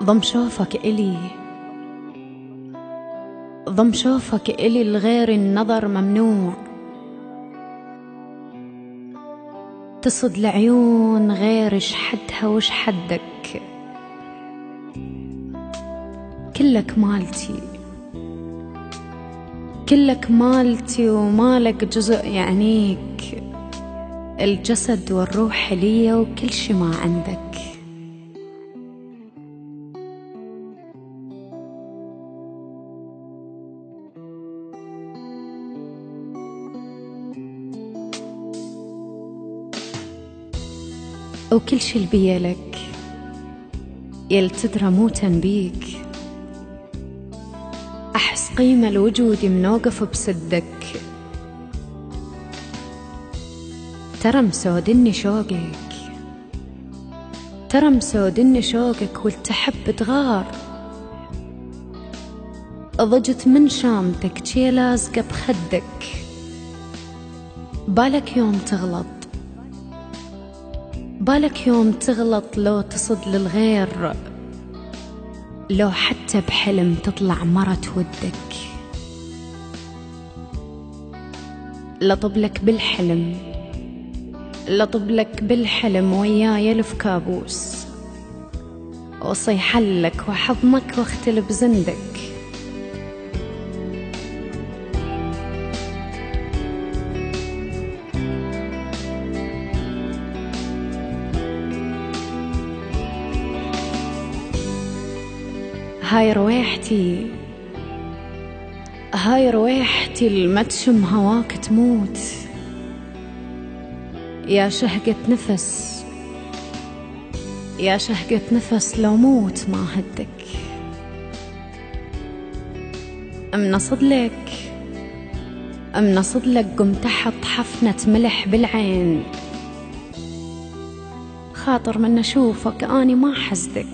ضم شوفك إلي، ضم شوفك إلي لغير النظر ممنوع، تصد لعيون غير اش حدها وش حدك، كلك مالتي كلك مالتي ومالك جزء يعنيك، الجسد والروح لي وكل شي ما عندك. وكل شي لبيالك يل تدرى موتا بيك، أحس قيمة الوجود من وقف بسدك، ترى مسودني شوقك، ترى مسودني شوقك والتحب تغار، ضجت من شامتك شي لازقة بخدك، بالك يوم تغلط، بالك يوم تغلط لو تصد للغير، لو حتى بحلم تطلع مرة ودك، لطبلك بالحلم، لطبلك بالحلم وياي يلف كابوس، وصيحلك وحضنك واختلب زندك. هاي رويحتي، هاي رويحتي المتشم هواك تموت، يا شهقة نفس، يا شهقة نفس لو موت ما هدك، منصدلك منصدلك قمت تحت حفنة ملح بالعين، خاطر من أشوفك أني ما حسدك،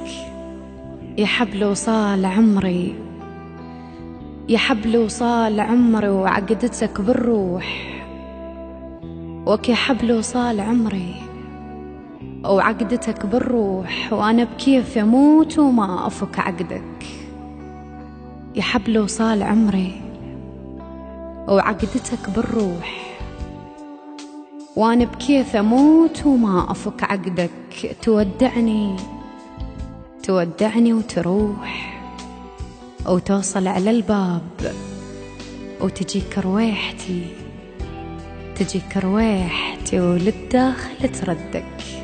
يا حبل وصال عمري، يا حبل وصال عمري وعقدتك بالروح، وكي حبل وصال عمري وعقدتك بالروح، وأنا بكيف أموت وما أفك عقدك، يا حبل وصال عمري وعقدتك بالروح، وأنا بكيف أموت وما أفك عقدك، تودعني تودعني وتروح وتوصل على الباب، وتجيك رويحتي، تجيك رويحتي وللداخل تردك.